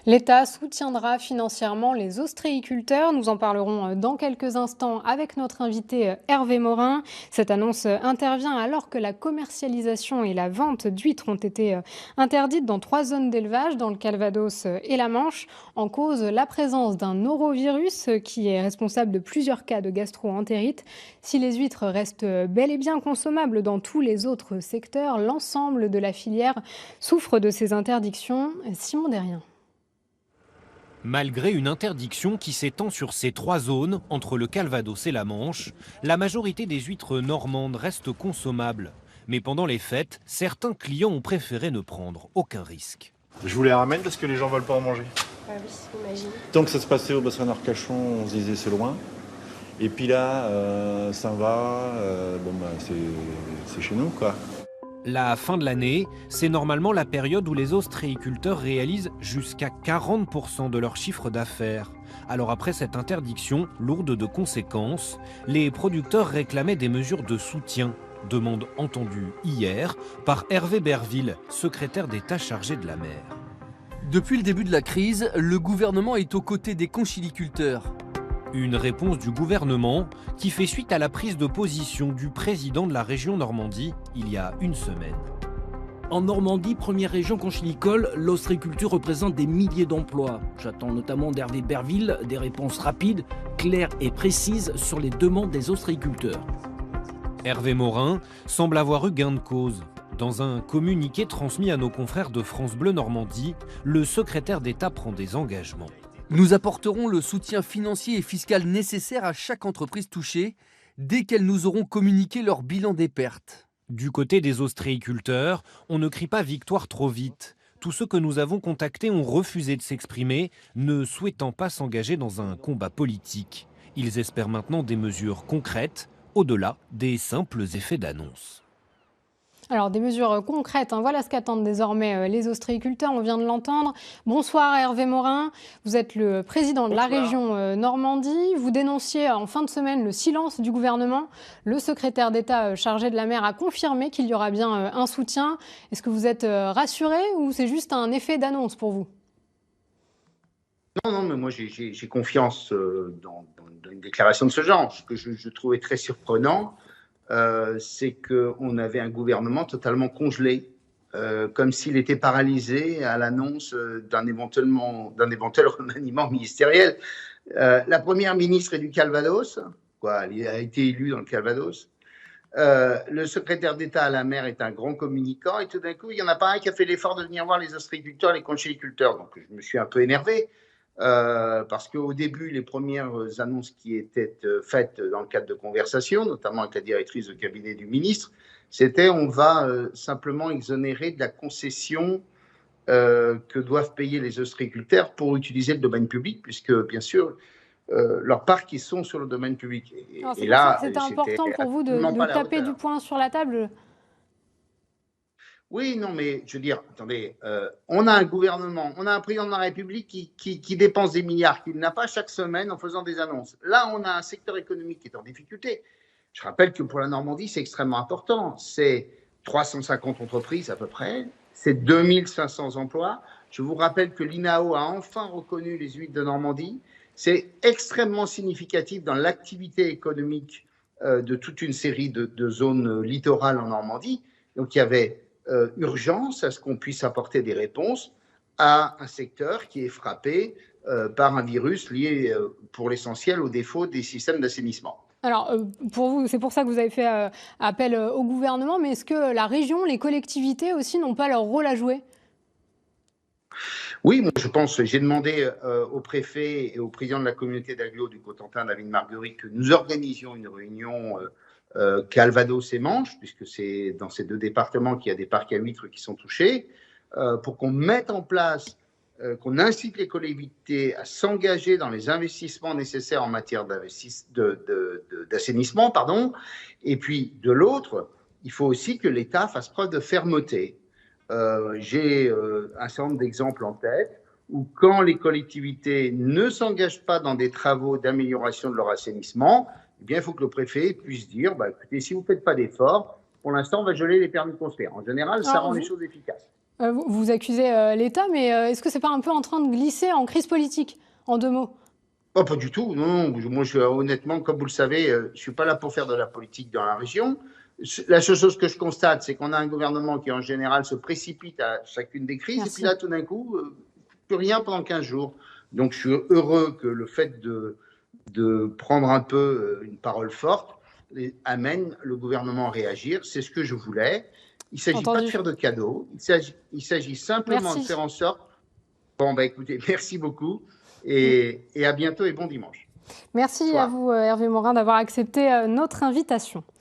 L'État soutiendra financièrement les ostréiculteurs. Nous en parlerons dans quelques instants avec notre invité Hervé Morin. Cette annonce intervient alors que la commercialisation et la vente d'huîtres ont été interdites dans 3 zones d'élevage, dans le Calvados et la Manche, en cause la présence d'un norovirus qui est responsable de plusieurs cas de gastro-entérite. Si les huîtres restent bel et bien consommables dans tous les autres secteurs, l'ensemble de la filière souffre de ces interdictions. Simon Derrien. Malgré une interdiction qui s'étend sur ces 3 zones, entre le Calvados et la Manche, la majorité des huîtres normandes restent consommables. Mais pendant les fêtes, certains clients ont préféré ne prendre aucun risque. Je vous les ramène parce que les gens veulent pas en manger. Ah oui, j'imagine. Tant que ça se passait au bassin d'Arcachon, on se disait c'est loin. Et puis là, ça va, c'est chez nous quoi. La fin de l'année, c'est normalement la période où les ostréiculteurs réalisent jusqu'à 40% de leur chiffre d'affaires. Alors après cette interdiction, lourde de conséquences, les producteurs réclamaient des mesures de soutien. Demande entendue hier par Hervé Berville, secrétaire d'État chargé de la mer. Depuis le début de la crise, le gouvernement est aux côtés des conchyliculteurs. Une réponse du gouvernement qui fait suite à la prise de position du président de la région Normandie il y a une semaine. En Normandie, première région conchylicole, l'ostréiculture représente des milliers d'emplois. J'attends notamment d'Hervé Berville des réponses rapides, claires et précises sur les demandes des ostréiculteurs. Hervé Morin semble avoir eu gain de cause. Dans un communiqué transmis à nos confrères de France Bleu Normandie, le secrétaire d'État prend des engagements. Nous apporterons le soutien financier et fiscal nécessaire à chaque entreprise touchée dès qu'elles nous auront communiqué leur bilan des pertes. Du côté des ostréiculteurs, on ne crie pas victoire trop vite. Tous ceux que nous avons contactés ont refusé de s'exprimer, ne souhaitant pas s'engager dans un combat politique. Ils espèrent maintenant des mesures concrètes, au-delà des simples effets d'annonce. Alors, des mesures concrètes, voilà ce qu'attendent désormais les ostréiculteurs, on vient de l'entendre. Bonsoir Hervé Morin, vous êtes le président de la région Normandie. Vous dénonciez en fin de semaine le silence du gouvernement. Le secrétaire d'État chargé de la mer a confirmé qu'il y aura bien un soutien. Est-ce que vous êtes rassuré ou c'est juste un effet d'annonce pour vous ? Non, mais moi j'ai confiance dans une déclaration de ce genre. Ce que je trouvais très surprenant, c'est qu'on avait un gouvernement totalement congelé, comme s'il était paralysé à l'annonce d'un éventuel remaniement ministériel. La première ministre est du Calvados, elle a été élue dans le Calvados. Le secrétaire d'État à la mer est un grand communicant et tout d'un coup, il n'y en a pas un qui a fait l'effort de venir voir les ostréiculteurs, les conchyliculteurs. Donc je me suis un peu énervé. Parce qu'au début, les premières annonces qui étaient faites dans le cadre de conversations, notamment avec la directrice de cabinet du ministre, c'était on va simplement exonérer de la concession que doivent payer les ostréiculteurs pour utiliser le domaine public, puisque bien sûr, leurs parcs ils sont sur le domaine public. Et là, c'était important pour vous de taper du poing sur la table. Oui, non, mais je veux dire, attendez, on a un gouvernement, on a un président de la République qui dépense des milliards qu'il n'a pas chaque semaine en faisant des annonces. Là, on a un secteur économique qui est en difficulté. Je rappelle que pour la Normandie, c'est extrêmement important. C'est 350 entreprises à peu près, c'est 2500 emplois. Je vous rappelle que l'INAO a enfin reconnu les huîtres de Normandie. C'est extrêmement significatif dans l'activité économique de toute une série de zones littorales en Normandie. Donc, il y avait urgence à ce qu'on puisse apporter des réponses à un secteur qui est frappé par un virus lié pour l'essentiel au défaut des systèmes d'assainissement. Alors, pour vous, c'est pour ça que vous avez fait appel au gouvernement, mais est-ce que la région, les collectivités aussi n'ont pas leur rôle à jouer ? Oui, moi je pense, j'ai demandé au préfet et au président de la communauté d'agglo du Cotentin, David Marguerite, que nous organisions une réunion Calvados et Manche, puisque c'est dans ces 2 départements qu'il y a des parcs à huîtres qui sont touchés, pour qu'on mette en place, qu'on incite les collectivités à s'engager dans les investissements nécessaires en matière d'assainissement, et puis de l'autre, il faut aussi que l'État fasse preuve de fermeté. J'ai un certain nombre d'exemples en tête où quand les collectivités ne s'engagent pas dans des travaux d'amélioration de leur assainissement, eh bien, il faut que le préfet puisse dire écoutez, si vous ne faites pas d'efforts, pour l'instant, on va geler les permis de construire. En général, ça rend les choses efficaces. Vous accusez l'État, mais est-ce que c'est pas un peu en train de glisser en crise politique, en 2 mots? Oh, pas du tout. Non, non. Moi, honnêtement, comme vous le savez, je ne suis pas là pour faire de la politique dans la région. La seule chose que je constate, c'est qu'on a un gouvernement qui, en général, se précipite à chacune des crises. Merci. Et puis là, tout d'un coup, plus rien pendant 15 jours. Donc, je suis heureux que le fait de prendre un peu une parole forte amène le gouvernement à réagir. C'est ce que je voulais. Il ne s'agit pas de faire de cadeaux. Il s'agit simplement de faire en sorte. Bon, bah écoutez, merci beaucoup et à bientôt et bon dimanche. Merci à vous, Hervé Morin, d'avoir accepté notre invitation.